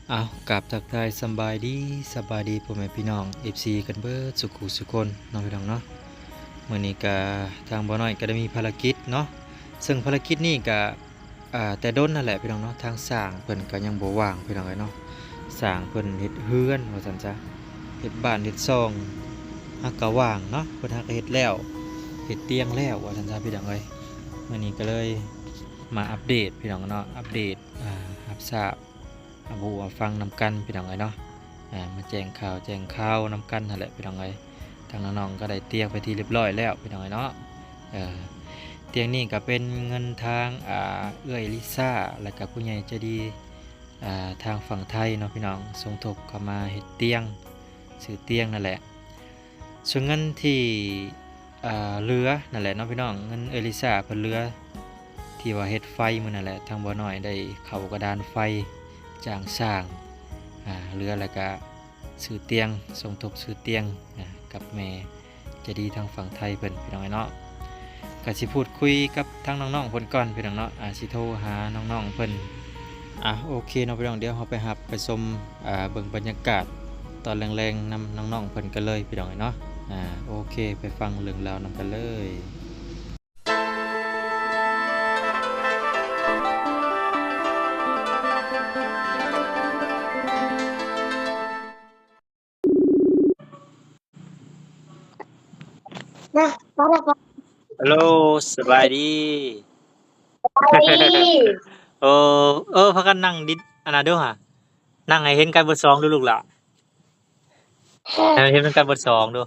เอากราบทักทายสบายดีพ่อแม่พี่น้อง FC กันเบิดสุขุสุคนน้องพี่น้องเนาะมื้อนี้ก็ทางบ่น้อยก็ได้มีภารกิจเนาะซึ่งภารกิจนี้ก็แต่ดนนั่นแหละพี่น้องเนาะทางสร้างเพิ่นก็ยังบ่ว่างพี่น้องเอ้ยเนาะสร้างเพิ่นเฮ็ดเฮือนว่าซั่นซะเฮ็ดบ้านเฮ็ดช่องฮักก็ว่างเนาะเพิ่นฮักก็เฮ็ดแล้วเฮ็ดเตียงแล้วว่าซั่นซะพี่น้องเอ้ยมื้อนี้ก็เลยมาอัปเดตพี่น้องเนาะอัปเดตรับทราบ บูฟังนำกันพี่น้องเอ้ยเนาะมาแจ้งข่าวนำกันนั่นแหละพี่น้องเอ้ยทางน้องๆก็ได้เตรียมไปที่เรียบร้อยแล้วพี่น้องเอ้ยเนาะเอ่อเตียงนี้ก็เป็นเงินทางเอื้อยลิซ่าและกับผู้ใหญ่ใจดีทางฝั่งไทยเนาะพี่น้องสมทบเข้ามาเฮ็ดเตียงซื้อเตียงนั่นแหละส่วนเงินที่เหลือนั่นแหละเนาะพี่น้องเงินเอื้อยลิซ่าเพิ่นเหลือที่ว่าเฮ็ดไฟมื้อนั่นแหละทางบ่น้อยได้เข้ากระดานไฟ จ้างสร้างเรือแล้วก็ซื้อเตียงสมทบซื้อเตียงกับแม่จะดีทางฝั่งไทยเพิ่นพี่น้องเนาะก็สิพูดคุยกับทางน้องๆเพิ่นก่อนพี่น้องเนาะสิโทรหาน้องๆเพิ่นโอเคเนาะพี่น้องเดี๋ยวเราไปรับไปชมเบิ่งบรรยากาศตอนแรงๆนำน้องๆเพิ่นกันเลยพี่น้องเนาะโอเคไปฟังเรื่องราวนำกันเลยนะมาแล้วก็ฮัลโหลสบายดี ไป เอพากันนั่งดิอันน่ะเด้อหะนั่งให้เห็นกันเบิด2ดูลูกหล่ะให้เห็นกันเบิด2ดู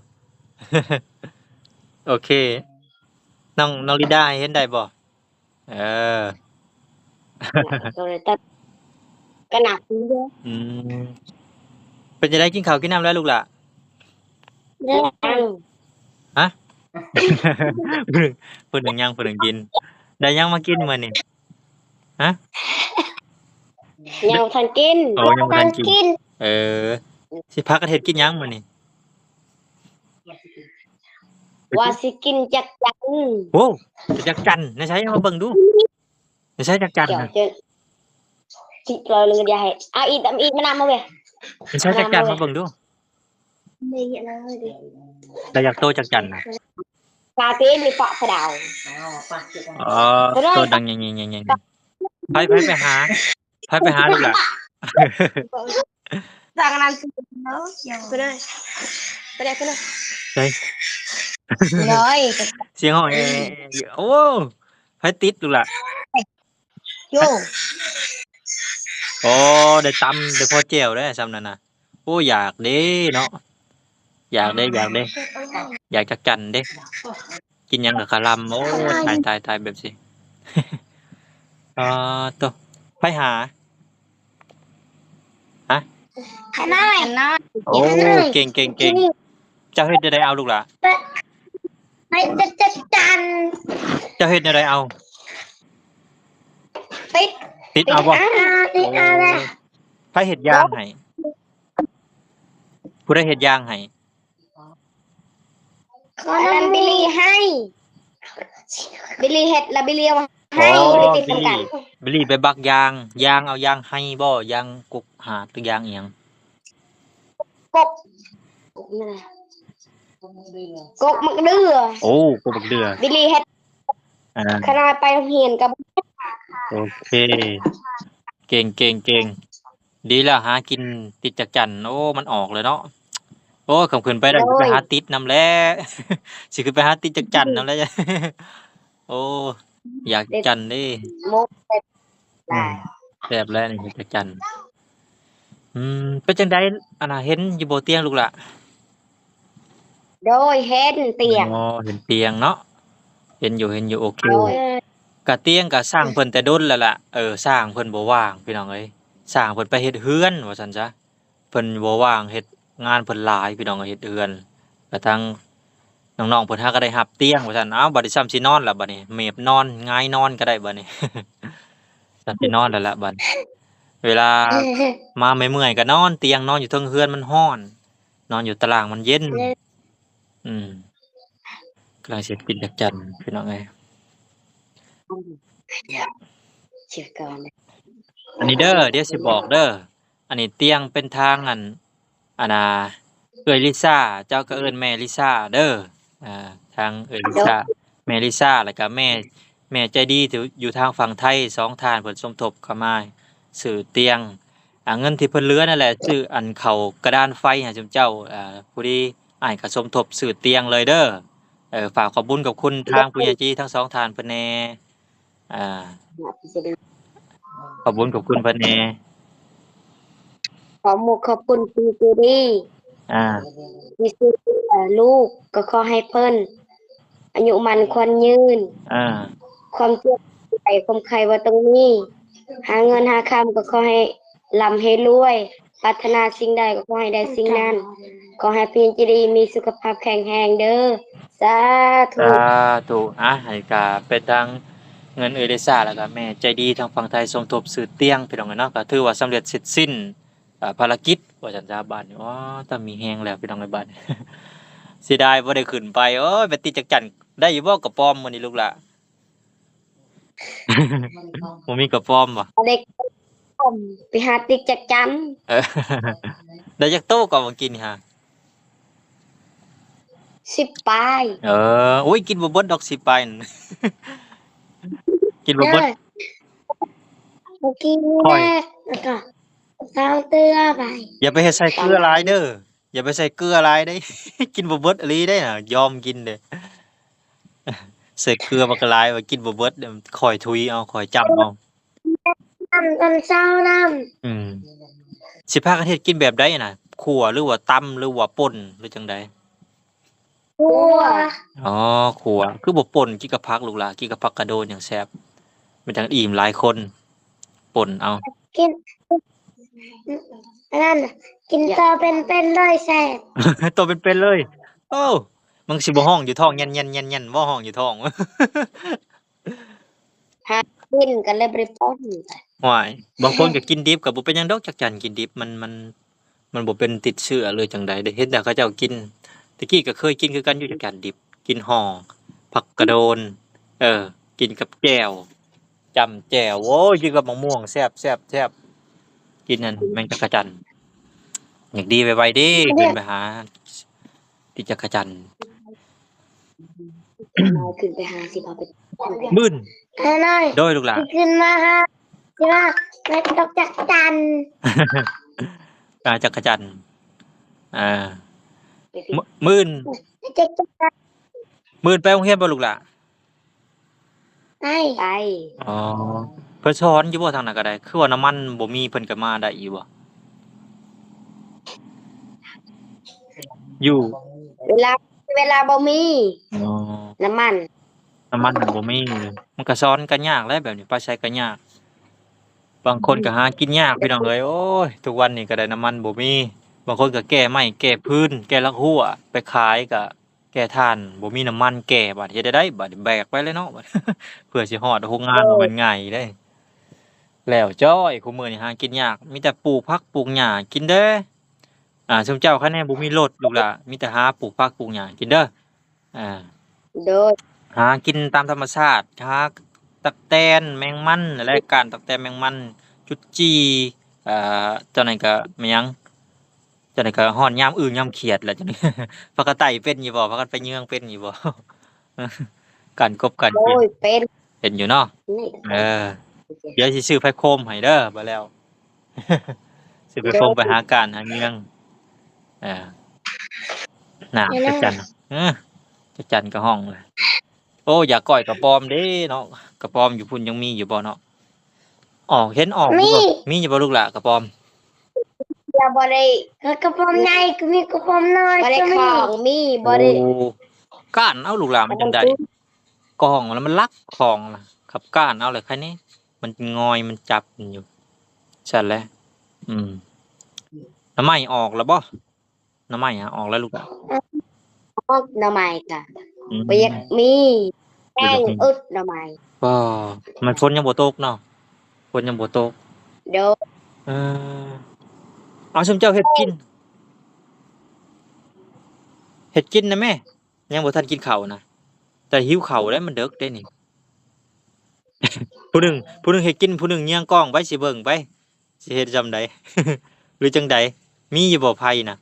โอเคน้องลิดาให้เห็นได้บ่เออ ก็เลยตัดกระหนักเยอะอืมเป็นจังได๋กินข้าวกินน้ำแล้วลูกหล่ะเรื่องฮะเพิ่นหนึ่งยังเพิ่นหนึ่งกินได้หยังมากินมื้อนี้ฮะยังทันกินโอ้ยังบ่ทันกินเออสิพากันเฮ็ดกินหยังมื้อนี้ว่าสิกินจักจันโอ้จักจั่นไหนใช้มาเบิ่งดูไหนใช้จักจั่นเดี๋ยวน่ะจะจิกลอยลงกันยาให้เอาอีกตำอีกมานำมาเว้ยไหนใช้จักจั่นมาเบิ่งดูไม่เยอะเลยดิแต่อยากโตจักจั่นน่ะ กาเต้มีเปาะกระดาวอ๋อตัวดังแยงๆๆๆไผไปหาลูกหล่ะ สั่งนั้นเนาะไปเลยไปเลยไปเลยเฮ้ยน้อยเสียงห้องแอโอ้ไผติดลูกหล่ะโยอ๋อได้ตำได้พอแจ่วได้ส่ำนั้นน่ะโอ้อยากเด้เนาะอยากเด้อยากจักจั่นเด้กินหยังกับข้าวหลำโอ้ตายๆๆแบบสิอ๋อโตไผหาฮะน้อยน้อยโอ้เก่งๆๆเจ้าเฮ็ดแนวใดเอาลูกหล่ะไปจักจันเจ้าเฮ็ดแนวใดเอาติดติดเอาบ่ติดอะไร ไผเฮ็ดยางให้ผู้ใดเฮ็ดยางให้ คนนั้นบิลลี่ให้บิลลี่เฮ็ดแล้วบิลลี่เอาอ๋อให้ไม่ได้ติดบิลกันลี่บิลลี่ไปบักยางเอายางให้บ่ยางกกหาดหรือยางอิหยังกบนั่นน่ะกบมักเดือโอ้กกบักเดือบิลลี่เฮ็ดอาขนาดไปโรงเรียนกับโอเคเก่งดีแล้วหากินติดจักจั่นโอ้มันออกเลยเนาะโอ้ยค่ำคืนไปแล้วสิไปหาติดนำแหล้ว สิขึ้นไปหาติดจักจั่นนำแหล้ว โอ้อยากจั่นเด้โมกเฮ็ดอืได้มแซ่บแล้วนี่เฮ็ดจักจั่นเป็นจังได๋อันน่ะเห็นอยู่บ่เตียงลูกหล่ะโดยเฮ็ดเตียงอ๋อเห็นเตียงเนาะเห็นอยู่โอเค โดยกะเตียงกะสร้างเพิ่นแต่ดนแล้วล่ะสร้างเพิ่นบ่ว่างพี่น้องเอ้ยสร้างเพิ่นไปเฮ็ดเรือนว่าซั่นซะเพิ่นบ่ว่างเฮ็ดงานเพิ่นหลายพี่น้องเอ้ยเฮ็ดเรือนกระทั่งน้องๆเพิ่นหาก็ได้รับเตียงว่าซั่นอ้าวบัดนี้ซ้ำสินอนแล้วบัดนี้เมฟนอนหงายนอนก็ได้บัดนี้ซ้ำสินอนแล้วล่ะบัดเวลามาเมื่อยๆก็นอนเตียงนอนอยู่เทิงเรือนมันร้อนนอนอยู่ตารางมันเย็นอืมกำลังสิกินจักจั่นพี่น้องเอ้ยเชื่อก่อนอันนี้เด้อเดี๋ยวสิบอกเด้อ อันนี้เตียงเป็นทางอันน่ะเอื้อยลิซ่าเจ้าก็เอิ้นแม่ลิซ่าเด้ออ่าทางเอื้อยลิซ่าแม่ลิซ่าแล้วก็แม่ใจดีที่อยู่ทางฝั่งไทยสองท่านเพิ่นสมทบเข้ามาซื้อเตียงเงินที่เพิ่นเหลือนั่นแหละซื้ออันเข้ากระดานไฟให้ซุมเจ้าพอดีอ้ายก็สมทบซื้อเตียงเลยเด้อฝากขอบคุญกับคุณทางผู้ใหญ่ใจดีทั้งสองท่านเพิ่นแหน่อ่าขอบคุญกับคุณเพิ่นแหน่ ขอหมู่ขอบคุณคุณเจดี อ่า ที่ช่วยเหลือลูกก็ขอให้เพิ่นอายุมันควรยืน อ่า ความเจ็บไข้ความไข้ว่าตรงนี้ หาเงินหาคำก็ขอให้ร่ำให้รวยปรารถนาสิ่งใดก็ขอให้ได้สิ่งนั้น ขอให้พี่จิดีมีสุขภาพแข็งแรงเด้อสาธุ สาธุให้ก็เป็นทางเงินเอยได้ซ่าแล้วก็แม่ใจดีทางฝั่งไทยสมทบซื้อเตียงพี่น้องเอ้ยเนาะก็ถือว่าสำเร็จเสร็จสิ้นภารกิจว่าจันจ้าบ้านนี่อ๋อถ้ามีแฮงแล้วพี่น้องเอ้ยบ้าน เสียดายบ่ได้ขึ้นไปโอ้ยไปติดจักจั่นได้อยู่บ่กระป๋อมมื้อนี้ลูกหล่ะ บ่มีกระป๋อมบ่ เด็กผมไปหาติ๊กจักจัน เออ ได้จักโต๊ะก็บ่กินนี่ฮะ 10 ปลาย อุ้ยกินบ่เบิดดอกสิไปนั่น กินบ่เบิด เมื่อกี้ ค่อย แรกแล้วก็เท้าเตื้อไป อย่าไปเฮ็ดใส่เกลือหลายเด้ออย่าไปใส่เกลือหลายเด้ กินบ่เบิดอีหลีเด้น่ะยอมกินเด้ ใส่เกลือบักหลายว่ากินบ่เบิดเดี๋ยวค่อยถุยเอาค่อยจำเอา น้ำตอนเช้าน้ อืมสิพากันเฮ็ดกินแบบใดน่ะคั่วหรือว่าตำหรือว่าป่นหรือจังใด ำหัว อ๋อคั่วคือบ่ป่นกินกับผักลูกหล่ะกินกับผักกระโดนอย่างแซ่บมันจังอิ่มหลายคนป่นเอา กินอันนั้นน่ะกินต่อเป็นเลยแซ่บ ตัวเป็นๆเลย โอ้มันสิบ่ฮ้องอยู่ท้องยันๆๆๆบ่ฮ้องอยู่ท้อง หากินกันเลยบ่ได้ป้อน ว้ายบางคนก็กินดิบก็บ่เป็นหยังดอกจักจั่นกินดิบมันบ่เป็นติดเชื้อเลยจังใดได้เห็นแต่เขาเจ้ากินตะกี้ก็เคยกินคือกันอยู่จักจั่นดิบกินห่อผักกระโดน เออ กินกับแจ่วจ้ำแจ่วโอ้ยกินกับมะม่วงแซ่บกินนั่นแมงจักจั่นอยากดีไวๆเด้ขึ้นไปหาที่จักจั่น เราขึ้นไปหาสิพาไป มื้น อันนั้น โดยลูกหลาน ขึ้นมาหาสิว่าแม่ตกจักจัน จักจั่นอ่ามื้น จักจัน มื้นไปโรงเรียนบ่ลูกหล่ะ ไป อ๋อเพิ่นสอนอยู่บ่ทางนั้นก็ได้คือว่าน้ำมันบ่มีเพิ่นก็มาได้อยู่บ่อยู่ เวลาบ่มี อ๋อ น้ำมัน น้ำมันมันบ่มีมันก็สอนกันยากแหล้วแบบนี้ไปใช้ก็ยากบางคนก็หากินยากพี่น้องเอ้ยโอ้ยทุกวันนี้ก็ได้น้ำมันบ่มีบางคนก็แก้ไม้แก้พื้นแก้ลักหัวไปขายก็แก้ถ่านบ่มีน้ำมันแก้บัดเฮ็ดได้บัดแบกไปเลยเนาะ บัด เพื่อสิฮอดโรงงานบ่แม่นง่ายเด้แล้วจ้อยคุมื้อนี้หากินยากมีแต่ปลูกผักปลูกหญ้ากินเด้อซุมเจ้าคันแน่บ่มีรถลูกหล่ะมีแต่หาปลูกผักปลูกหญ้ากินเด้ออ่า โดย หากินตามธรรมชาติหาตักแตนแมงมันอะไรการตักแตนแมงมันจุดจีเจ้านั้นก็แม่นหยังเจ้านั้นก็ฮ้อนยามอึ่งยามเขียดแหละจังนี้ พากันไต่เป็นอยู่บ่พากันไปเยืองเป็นอยู่บ่ การกบการ โด กิน ยเป็น เป็นอยู่เนาะ นี่ เออเดี๋ยวสิซื้อไฟโคมให้เด้อบ่แล้ว ซื้อไฟโคมไปหาการหาเยืองเออน่ะจักจันเออจักจันก็ห้องเลย โอ้อยากก้อยกระปอมเด้เนาะกระปอมอยู่พุ่นยังมีอยู่บ่เนาะเห็นออกอยู่บ่มีอยู่บ่ลูกหล่ะกระปอม อย่าบ่ได้กระป๋อมใหญ่ก็มีกระป๋อมน้อยบ่ได้ของมีบ่ได้ โอ้ก้านเอาลูกหล่ะมันจังได๋กองแล้วมันลักของล่ะครับก้านเอาเลยแค่นี้มันงอยมันจับอยู่ซั่นแหละอืมน้ำไม้ออกแล้วบ่น้ำไม้ออกแล้วลูกหล่ะ หน่อไม้ค่ะ อืม บ่อยากมีแป้งอึดหน่อไม้ ก็มันฝนยังบ่ตกเนาะฝนยังบ่ตก โดย เออเอาซุมเจ้าเฮ็ดกินนะแม่ยังบ่ทันกินข้าวนะแต่หิวข้าวแล้วมันดึกเด้นี่ ผู้หนึ่งเฮ็ดกินผู้หนึ่งเยี่ยงกล้องไปสิเบิ่งไปสิเฮ็ดจำใด หรือจังใดมีอยู่บ่ไผน่ะ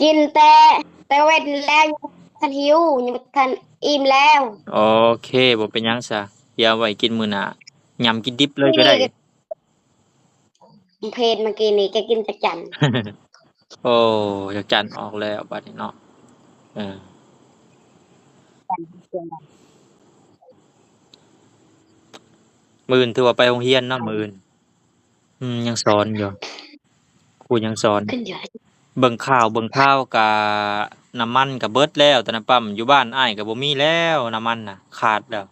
กินแต่เว้นแล้วยังบ่ทันหิวยังบ่ทันอิ่มแล้ว โอเคบ่เป็นหยังซะเดี๋ยวไว้กินมื้อหน้ายำกินดิบเลยก็ได้ นี่ก็เพจเมื่อกี้นี่แกกินจักจั่น โอ้จักจั่นออกแล้วบัดนี้เนาะเออมื้ออื่นถือว่าไปโรงเรียนเนาะมื้ออื่นยังสอนอยู่ครูยังสอน ขึ้นเยอะ เบิ่งข่าวกะน้ำมันก็เบิดแล้วแต่น้ำปั๊มอยู่บ้านอ้ายก็บ่มีแล้วน้ำมันน่ะขาดแล้ว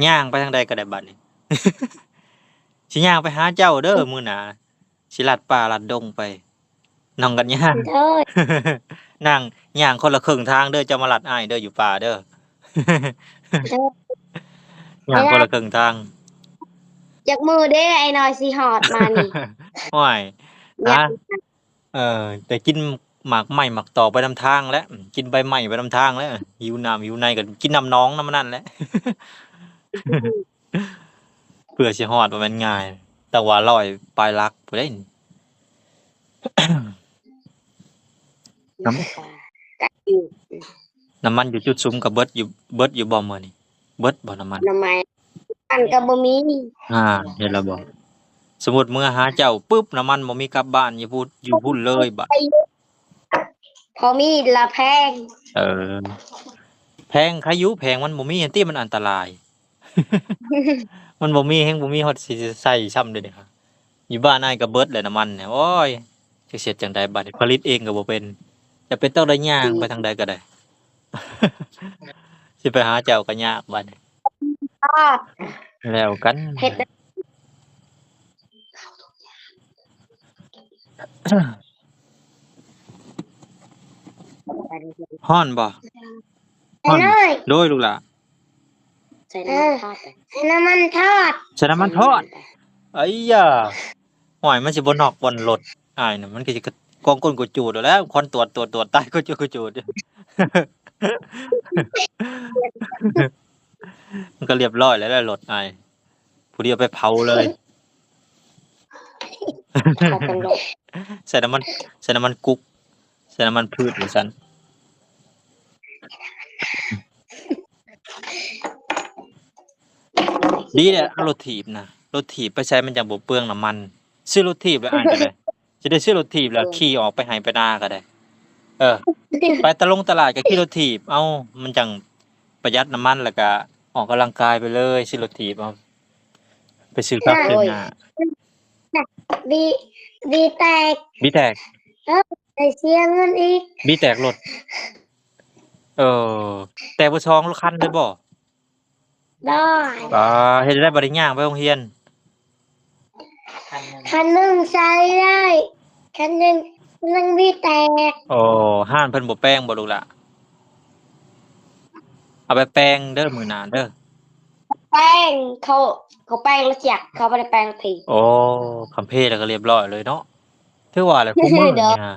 ย่างไปทางใดก็ได้บัดนี้ สิย่างไปหาเจ้าเด้อมื้อหน้าสิลัดป่าลัดดงไปน้องกันย่าง เด้อ นั่งย่างคนละครึ่งทางเด้อเจ้ามาลัดอ้ายเด้ออยู่ป่าเด้อ เด้อ ย่างคนละครึ่งทาง จากมือเด้ไอ้น้อยสิหอดมานี่ โอ้ย อยา ฮะ ก แต่กินหมากไหม้หมากตอกไปนำทางแล้วกินใบไม้ไปนำทางแล้วหิวน้ำหิวในก็กินน้ำน้องน้ำมันนั่นแหละ เพื่อสิฮอดว่ามันง่าย แต่ว่าร้อยปลายลักผู้ใดนี่ น้ำ กะอยู่ น้ำมันอยู่จุดซุมก็เบิดอยู่บ่มื้อนี้เบิดบ่น้ำมัน หน่อไม้อันก็บ่มี เห็นแล้วบ่สมมุติเมื่อหาเจ้าปึ๊บน้ำมันบ่มีกลับบ้านอยู่พุ่นเลยบัด พอมีละแพง เออแพงใครอยู่แพงมันบ่มีอันติมันอันตราย มันบ่มีแฮงบ่มีฮอดสิใช้ซ้ำเด้นี่ครับอยู่บ้านอ้ายก็เบิดแล้วน้ำมันเนี่ยโอ้ยจักเสียจังใดบัดนี้ผลิตเองก็บ่เป็นจะเป็นต้องได้ย่างไปทางใดก็ได้ สิไปหาเจ้าก็ยากบัดนี้ ทอด แล้วกัน เฮ็ดได้ ฮ้อนบ่ ไอ้น้อย โดยลูกหล่ะ ใส่น้ำมันทอดใส่น้ำมันทอด ใส่น้ำมันทอดไอ้ยาห้อยมันสิบ่นอกบ่รถอ้ายน่ะมันก็สิกองก้นกูจูดเอาแล้วคนตรวจตายกูจูด มันก็เรียบร้อยแล้วแหละรถอ้ายผู้เดียวไปเผาเลย ทอดกันเลย ใส่น้ำมันกุ๊กใส่น้ำมันพืชว่าซั่นดีแหละเอารถถีบนะรถถีบไปใช้มันจังบ่เปลืองน้ำมันซื้อรถถีบแล้วอ่านก็ได้สิได้ซื้อรถถีบแล้วขี่ออกไปให้ไปนาก็ได้ เออ ไปตลาดก็ขี่รถถีบเอ้ามันจังประหยัดน้ำมันแล้วก็ออกกำลังกายไปเลยซื้อรถถีบเอาไปซื้อข้าวซื้อหน้า บีบีแตก บีแตก ได้เสียเงินอีก บีแตกรถเออแตกบ่ซองรถคันเลยบ่ ได้ เฮ็ดได้บ่ได้ย่างไปโรงเรียน คันหนึ่งใช้ได้คันหนึ่งบีแตก โอ้ห้านเพิ่นบ่แป้งบ่ลูกหล่ะเอาไปแป้งเด้อมื้อหน้าเด้อ แป้งเขาแป้งแล้วจักเขาไม่ได้แป้งที โอ้คำเพแล้วก็เรียบร้อยเลยเนาะถือว่าแหละคุมื้อ เด้ นี่ อ ฮะ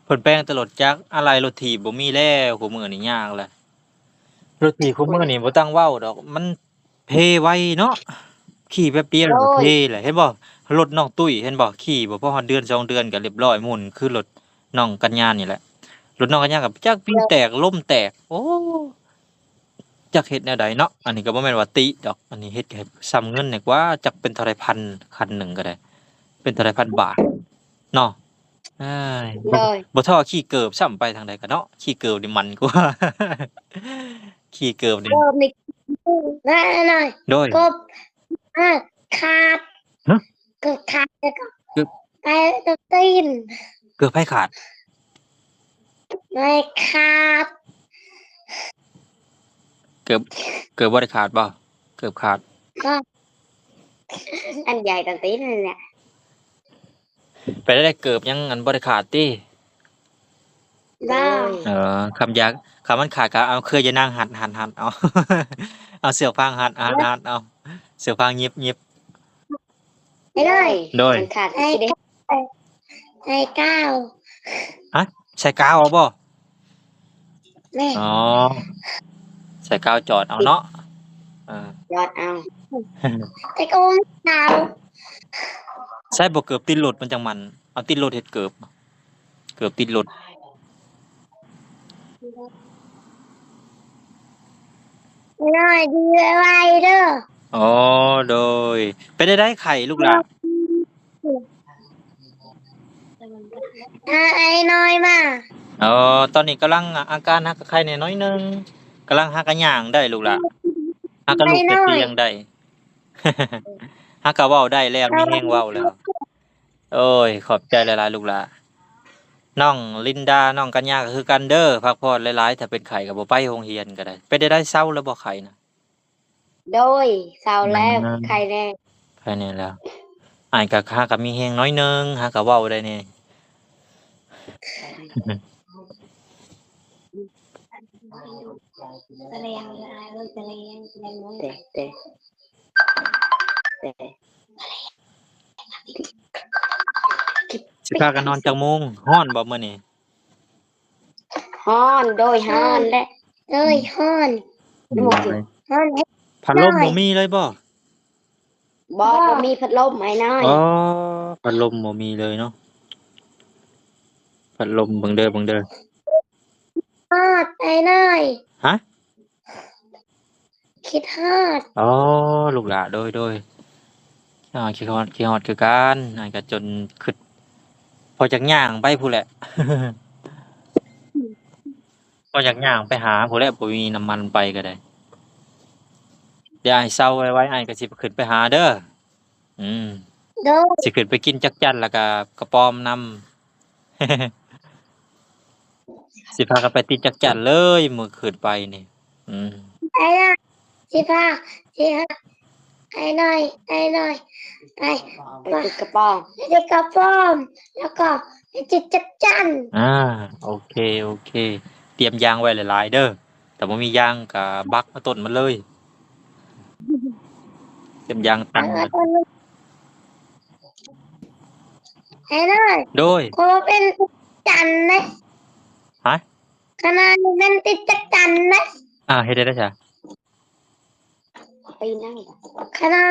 เพิ่นแป้งแต่รถจักรอะไรรถถีบบ่มีแล้วคุมื้อนี่ยากแล้วรถถีบคุมื้อนี่บ่ต้องเว้าดอก มันเพไวเนาะขี่แป๊บเดียวแล้วก็เพแหละเห็นบ่รถน้องตุ้ยเห็นบ่ขี่บ่พอฮอดเดือนสองเดือนก็เรียบร้อยหมุนคือรถน้องกัญญานี่แหละรถน้องกัญญาก็จักปีแตกลมแตก โอ้จักเฮ็ดแนวใดเนาะอันนี้ก็บ่แม่นว่าติดอก อันนี้เฮ็ดให้ซ้ำเงินนี่กว่าจักเป็นเท่าไรพันคันหนึ่งก็ได้ เป็นเท่าไรพันบาทเนาะอ้ายบ่ เลย บ่เท่าขี่เกิบซ้ำไปทางใดก็เนาะขี่เกิบนี่มันกว่า ขี่เกิบนี่ เริ่มในนั่นหน่อย โดย กบขาด ฮะ ก็ขาดแล้วก็ เกือบ ไปตะตีน เกือบให้ขาด ไม่ขาด เกือบบ่ได้ขาดบ่เกือบขาด ก็อันใหญ่ตะตีนนั่นแหละ ไปได้เกือบยังอันบ่ได้ขาดติ ได้ คำยากคำมันขาดก็เอาเคยจะนั่งหัดเอา เอาเสือกฟางหัดเอาเสือกฟางยิบ ไม่ได้ โดย มันขาดสิได้ไอ้ก้าว ใส่กาวเอาบ่ แม่ อ๋อใส่กาวจอดเอาเนาะเออ ยอดเอาแต่ก็ไม่เอา ใช่บ่เกือบติดรถมันจังมันเอาติดรถเฮ็ดเกือบเกือบติดรถ น้อยดีไว้เด้อ อ๋อโดยเป็นได้ไข่ลูกหล่ะไอ้น้อยมาอ๋อตอนนี้กำลังอาการฮักกะไข่แหน่น้อยหนึงกำลังฮักกะย่างได้ลูกหล่ะฮักกะลูกแต่เตียงได้ ฮักกะเว้าได้แล้วมีแฮงเว้าแล้วโอ้ยขอบใจหลายๆลูกหล่ะน้องลินดาน้องกัญญาก็คือกันเด้อพักผ่อนหลายๆถ้าเป็นไข้ก็บ่ไปโรงเรียนก็ได้เป็นได้เซาแล้วบ่ไข้น่ะโดยเศร้าแล้วใครแน่ ไข้แน่แล้วอ้ายก็ฮักกะมีแฮงน้อยหนึงฮักกะเว้าได้แน่ แต่สิพากันนอนจักโมงร้อนบ่มื้อนี้ ฮ้อนโดยฮ้อนและเอ้ยฮ้อนหมดฮ้อนเฮ็ดพัดลมบ่มีเลยบ่บ่มีพัดลมไอ้น้อยอ๋อพัดลมบ่มีเลยเนาะพัดลมเบิ่งเด้อเบิ่งเด้อฮอดไอ้น้อยฮะคิดฮอดอ๋อลูกหลาโดยขี้ฮอดคือกันอ้ายก็จนคิดพอจักย่างไปพู้นแหละ พอจักย่างไปหาพู้นแหละบ่มีน้ำมันไปก็ได้เดี๋ยวอ้ายเซาไว้อ้ายก็สิขึ้นไปหาเด้ออืมโดยสิขึ้นไปกินจักจั่นแล้วก็กระป๋อมนำ สิพากันไปติดจักจั่นเลยมื้อขึ้นไปนี่อืมไอ้น้อยสิพาสิพาไอ้น้อยไอ้น้อยไปติดกระป๋องติดกระป๋องแล้วก็ไปจิตจักจั่นอาโอเคเตรียมยางไว้หลายๆเด้อถ้าบ่มียางก็บักเอาต้นมันเลยเตรียมยางตั้งไว้ไอ้น้อยโดยขอเป็นจันทร์นะฮะขนาดเป็นติดจักจันทร์นะเฮ็ดได้เด้อจ้ะปีนั่งขนาด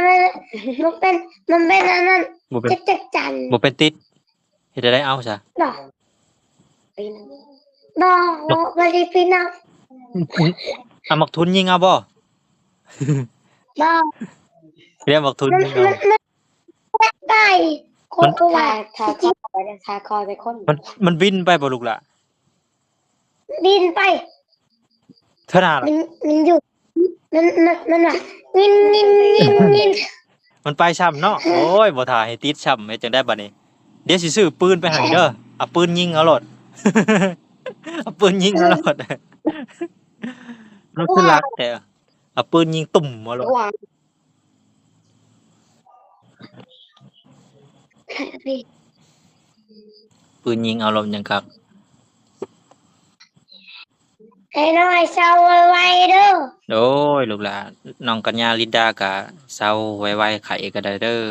มันเป็นอันนั้นบ่เป็นติดจักจันทร์บ่เป็นติดเฮ็ดได้เอาจ้ะบ่ปีนั่งบ่บ่ได้ปีนั่งเอามักทุนยิงเอาบ่ บ่เรียกมักทุนยิงเอามันได้คมันนก็ว่าทาคอไปทาคอไปคน มันบินไปบ่ลูกหล่ะบินไปเท่าน่ะล่ะมันอยู่มันว่างินมันไปซ้ำเนาะโอ้ยบ่ท่าให้ติดซ้ำเฮ็ดจังได๋บัดนี้เดี๋ยวสิซื้อปืนไปให้เด้อเอาปืนยิงเอาโลด เอาปืนยิงเอาโลด มันคือรักแท้เอาปืนยิงตุ่มเอาโลด ระวังพี่ ปืนยิงเอาโลดหยังคัก ไอ้น้อยเศร้าไว้เด้อโอ้ยลูกหลานน้องกัญญาลินดาก็เซาไวๆไข้ก็ได้เด้อ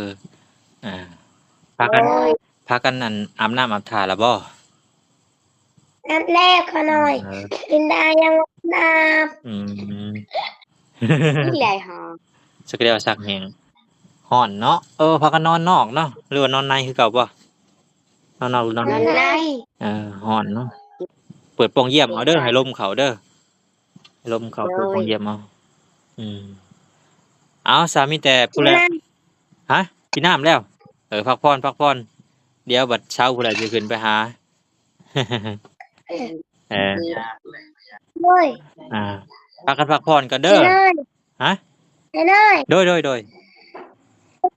อ่าพากันโอ้ยพากันนั่นอาบน้ำอาบท่าแล้วบ่นัดแรกขอหน่อยเออลินดายังนาบอืม นี่แหละหอ สักเดียวสักแหงฮ้อนเนาะพากันนอนนอกเนาะหรือว่านอนในคือเก่าบ่นอนนอกหรือนอนในนอนได้ฮ้อนเนาะเปิดโปงเยี่ยมเอาเด้อให้ลมเข้าเด้อให้ลมเข้าเปิดโปงเยี่ยมเอาอืมเอาสามีแต่ผู้แลฮะกินน้ำแล้วพักผ่อนเดี๋ยวบัดเช้าผู้ใดสิขึ้นไปหา เออด้วย อ่าพากันพักผ่อนก่อนเด้อไอ้น้อยฮะไอ้น้อยโดย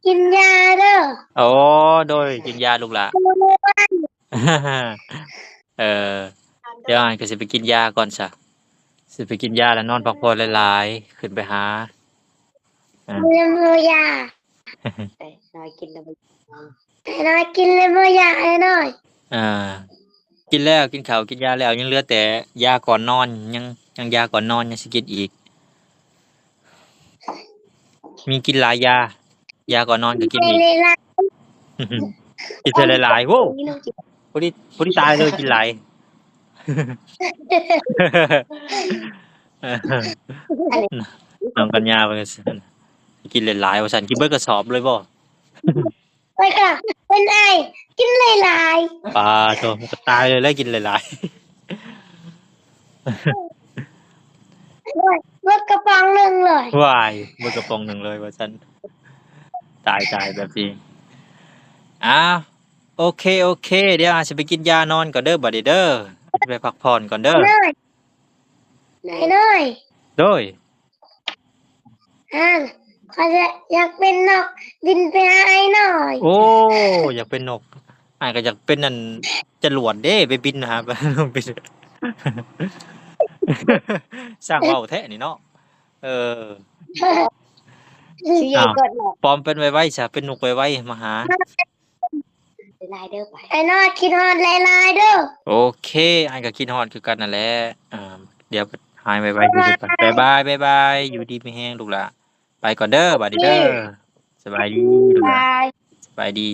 กินยาเด้ออ๋อโดยกินยาลูกหล่ะ เออเดี๋ยวอ้ายก็สิไปกินยาก่อนซะสิไปกินยาแล้วนอนพักผ่อนหลายๆขึ้นไปหาอา มือยาไอ้น้อยกินแล้วไอ้น้อยกินเลยมือยาไอ้น้อยอ่ากินแล้วกินข้าวกินยาแล้วยังเหลือแต่ยาก่อนนอนยังยาก่อนนอนยังสิกินอีกมีกินหลายยายาก่อนนอนก็กินไม่อีก เลยละ กินเทื่อหลายๆโว้นี่น้องกินผู้ที่ตายเลยกินหลาย อะไร น้องกัญญาเพิ่นก็สิกินหลายๆว่าซั่นกินเบิดกระสอบเลยบ่ ไปค่ะเป็นไอกินหลาย ปลาโตมันก็ตายเลยแล้วกินหลาย ๆด้วยเมื่อกระป๋องหนึ่งเลย ๆ วายเบิดกระป๋องหนึ่งเลยว่าซั่นตายแบบนี้อ้าวโอเคเดี๋ยวอาจสิไปกินยานอนก่อนเด้อบัดนี้เด้อไปพักผ่อนก่อนเด้อ ไอ้น้อย โดย อ่าเขาจะอยากเป็นนกบินไปหาไอ้หน่อย โอ้อยากเป็นนกอ้ายก็อยากเป็นนั่นจรวดเด้ไปบินหา ไปสร้างเว้าแท้นี่เนาะเออ ชี้ใหญ่ อ้าว กดหรอก ปลอมเป็นไวๆซะเป็นนกไวๆมาหา ลายเด้อไปไอ้น้อยคิดฮอดลายเด้อ โอเคอ้ายก็คิดฮอดคือกันนั่นแหละเดี๋ยวหายไวๆอยู่ด้วยกันบ๊ายบายอยู่ดีมีแรงลูกหลาไปก่อนเด้อบัดนี้เด้อสบายดีลูกหลา บาย สบายดี